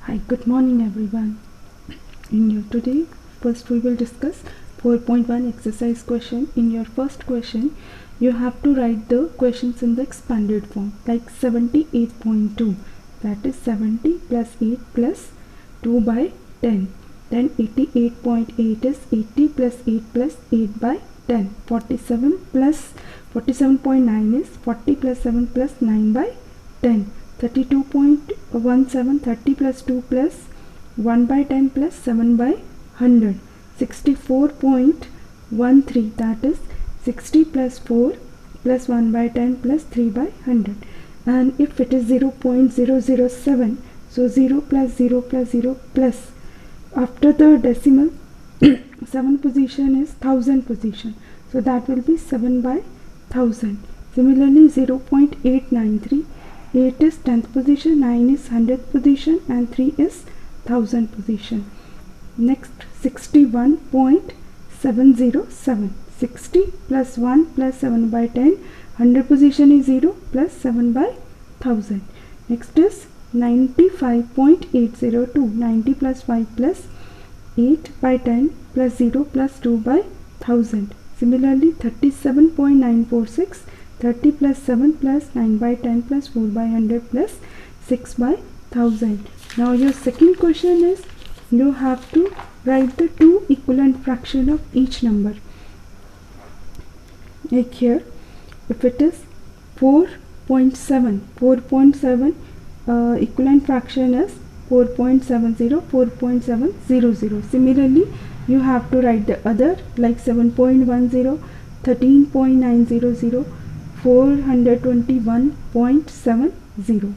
Hi, good morning everyone. Today, first we will discuss 4.1 exercise question. In your first question, you have to write the questions in the expanded form, like 78.2, that is 70 plus 8 plus 2 by 10. Then 88.8 is 80 plus 8 plus 8 by 10. 47.9 is 40 plus 7 plus 9 by 10. 32.17, 30 plus 2 plus 1 by 10 plus 7 by 100. 64.13, that is 60 plus 4 plus 1 by 10 plus 3 by 100. And if it is 0.007, so 0 plus 0 plus 0 plus, after the decimal 7 position is 1000 position, so that will be 7 by 1000. Similarly, 0.893, 8 is 10th position, 9 is 100th position, and 3 is 1000 position. Next, 61.707, 60 plus 1 plus 7 by 10, 100 position is 0 plus 7 by 1000. Next is 95.802, 90 plus 5 plus 8 by 10 plus 0 plus 2 by 1000. Similarly, 37.946, 30 plus 7 plus 9 by 10 plus 4 by 100 plus 6 by 1000. Now your second question is, you have to write the two equivalent fraction of each number. Like here, if it is 4.7, equivalent fraction is 4.70, 4.700. Similarly, you have to write the other, like 7.10, 13.900, 421.70.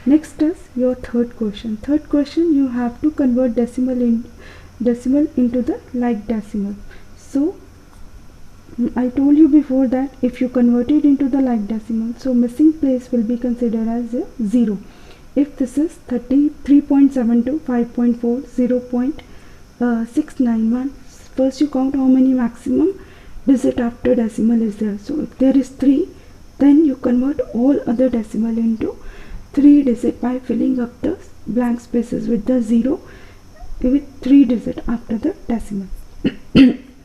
Next is your third question. Third question, you have to convert decimal into the like decimal. So I told you before that if you convert it into the like decimal, so missing place will be considered as a 0. If this is 33.72, 5.4, 0.691, first you count how many maximum digit after decimal is there. So if there is 3, then you convert all other decimal into 3 digit by filling up the blank spaces with the 0 with 3 digit after the decimal.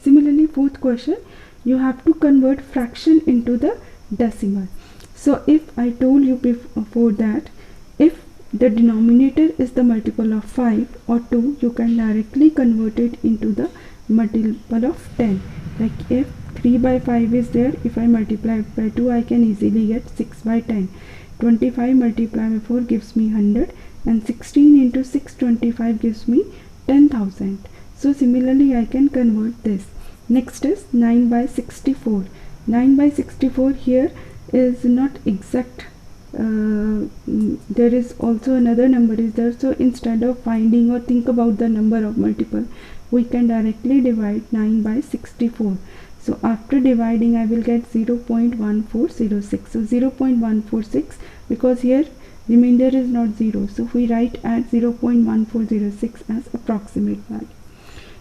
Similarly, fourth question, you have to convert fraction into the decimal. So if I told you before that if the denominator is the multiple of 5 or 2, you can directly convert it into the multiple of 10. Like if 3 by 5 is there, if I multiply it by 2, I can easily get 6 by 10. 25 multiplied by 4 gives me 100, and 16 into 625 gives me 10,000. So similarly, I can convert this. Next is 9 by 64. 9 by 64 here is not exact. There is also another number is there. So instead of finding or think about the number of multiple, we can directly divide 9 by 64. So after dividing, I will get 0.1406. So 0.146, because here remainder is not 0. So we write at 0.1406 as approximate value.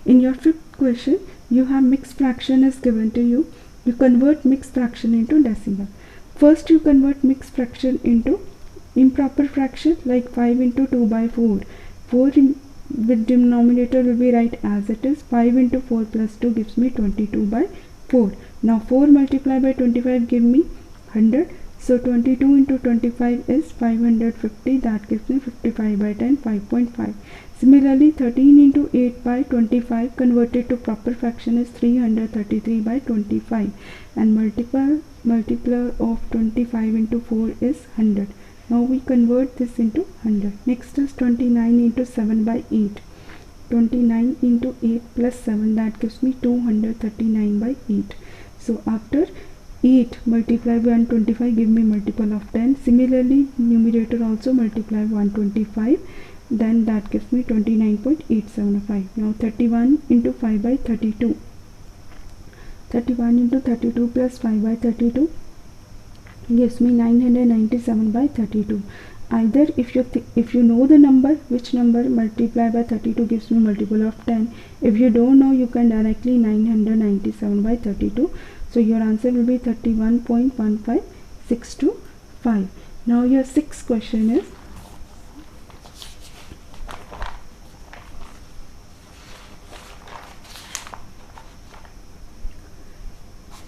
In your fifth question, you have mixed fraction is given to you. You convert mixed fraction into decimal. First, you convert mixed fraction into improper fraction, like 5 into 2 by 4. 4 with denominator will be right as it is. 5 into 4 plus 2 gives me 22 by 4. Now 4 multiplied by 25 give me 100. So 22 into 25 is 550, that gives me 55 by 10, 5.5. Similarly, 13 into 8 by 25 converted to proper fraction is 333 by 25, and multiplier of 25 into 4 is 100. Now we convert this into 100. Next is 29 into 7 by 8. 29 into 8 plus 7, that gives me 239 by 8. So after 8 multiply by 125 give me multiple of 10. Similarly, numerator also multiply 125, then that gives me 29.875. Now 31 into 5 by 32. 31 into 32 plus 5 by 32 gives me 997 by 32. Either if you know the number, which number multiply by 32 gives me multiple of 10. If you don't know, you can directly 997 by 32. So your answer will be 31.15625. Now your sixth question is,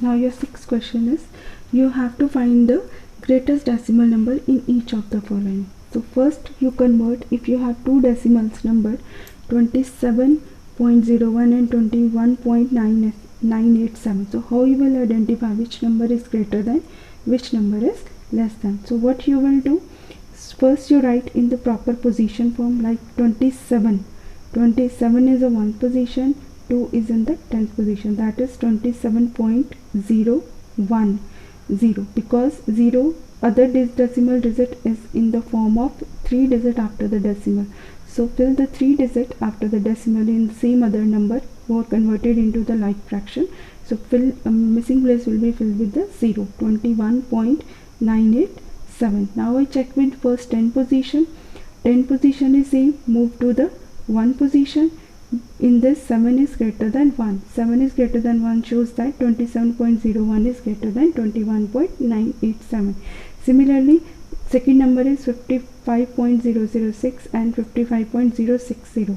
Now your sixth question is, you have to find the greatest decimal number in each of the following. So first you convert, if you have two decimals number 27.01 and 21.987. So how you will identify which number is greater than, which number is less than. So what you will do, first you write in the proper position form, like 27 is a 1 position, 2 is in the 10th position, that is 27.010, because 0 other decimal digit is in the form of 3 digit after the decimal. So fill the 3 digit after the decimal in the same other number or converted into the like fraction. So fill missing place will be filled with the 0, 21.987. Now I check with first 10 position. 10 position is same, move to the 1 position. In this 7 is greater than 1. 7 is greater than 1 shows that 27.01 is greater than 21.987. Similarly, second number is 55.006 and 55.060.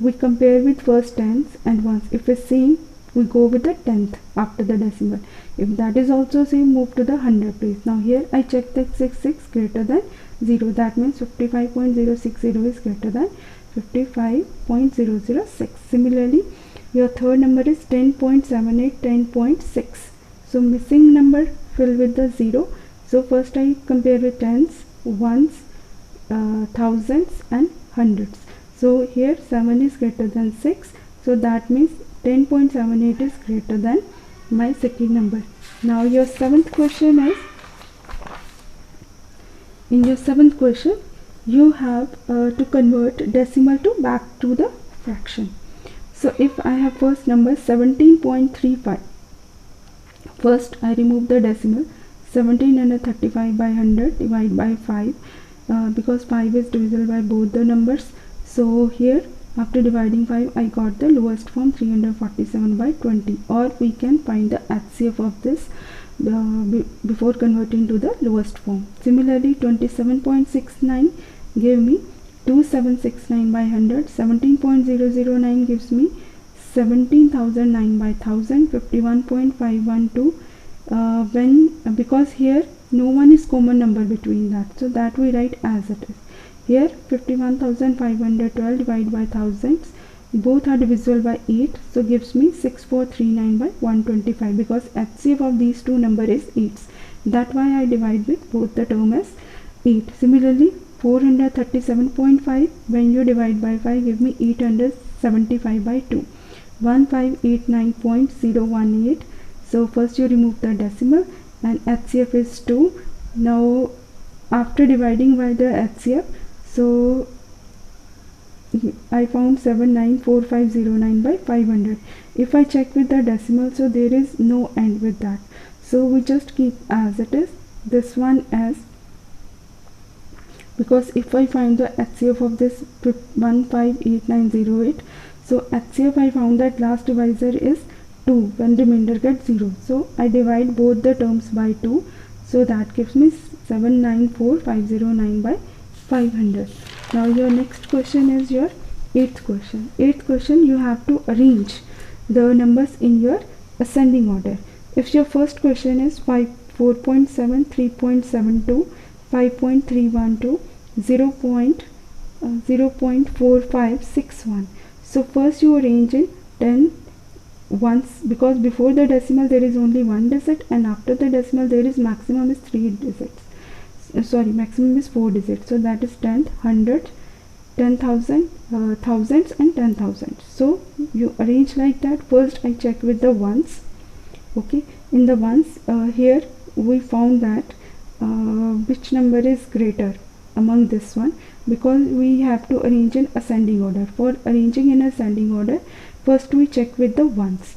We compare with first tens and ones. If it's same, we go with the 10th after the decimal. If that is also same, move to the 100 place. Now here I check that 6 greater than 0. That means 55.060 is greater than 55.006. Similarly, your third number is 10.78, 10.6. So missing number fill with the 0. So first I compare with tens, ones, thousands and hundreds. So here 7 is greater than 6. So that means 10.78 is greater than my second number. Now your seventh question is, in your seventh question you have to convert decimal to back to the fraction. So if I have first number 17.35, first I remove the decimal. 1735 by 100 divide by 5, because 5 is divisible by both the numbers. So here after dividing 5 I got the lowest form 347 by 20, or we can find the HCF of this before converting to the lowest form. Similarly, 27.69 gave me 2769 by 100. 17.009 gives me 17,009 by 1000. 51.512 because here no one is common number between that, so that we write as it is. Here 51,512 divided by thousands, both are divisible by 8, so gives me 6439 by 125, because HCF of these two number is 8s. That why I divide with both the term as 8. Similarly, 437.5 when you divide by 5 give me 875 by 2. 1589.018. So first you remove the decimal and HCF is 2. Now after dividing by the HCF, so I found 794509 by 500. If I check with the decimal, so there is no end with that, so we just keep as it is, this one as, because if I find the HCF of this 158908, so HCF I found that last divisor is 2 when remainder gets 0, so I divide both the terms by 2, so that gives me 794509 by 500. Now your next question is your 8th question. 8th question, you have to arrange the numbers in your ascending order. If your first question is 4.7, 3.72, 5.312, 0.4561, so first you arrange in 10 ones, because before the decimal there is only one digit and after the decimal there is maximum is 3 digits. Maximum is 4 digits, so that is 10th, 100, 10,000, thousands and 10,000. So you arrange like that. First I check with the ones. Okay, in the ones, here we found that which number is greater among this one, because we have to arrange in ascending order. For arranging in ascending order, first we check with the ones.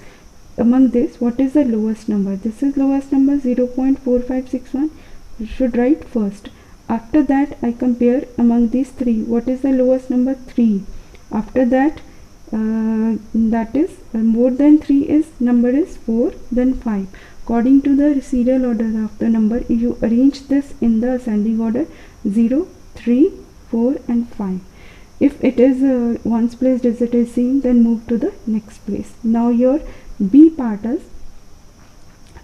Among this, what is the lowest number? This is lowest number, 0.4561. You should write first. After that I compare among these three, what is the lowest number? 3. After that, that is more than 3 is number is 4, then 5. According to the serial order of the number, you arrange this in the ascending order: 0, 3, 4 and 5. If it is ones place digit is same, then move to the next place. Now your B part is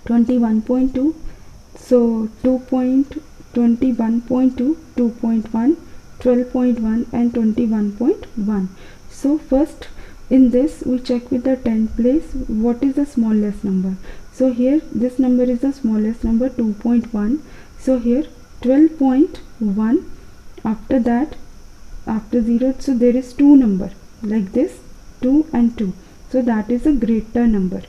21.2, so 2.21.2, 2.1, 12.1 and 21.1. so first in this we check with the 10th place what is the smallest number. So here this number is the smallest number, 2.1. so here 12.1, after that after 0, so there is two number like this, 2 and 2, so that is a greater number.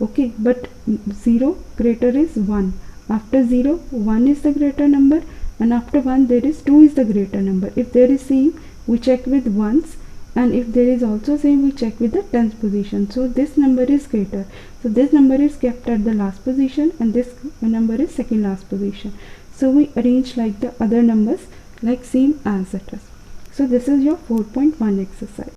Okay, but 0 greater is 1. After 0 1 is the greater number, and after 1 there is 2 is the greater number. If there is same we check with ones, and if there is also same we check with the 10th position. So this number is greater, so this number is kept at the last position and this number is second last position. So we arrange like the other numbers like same as it is. So this is your 4.1 exercise.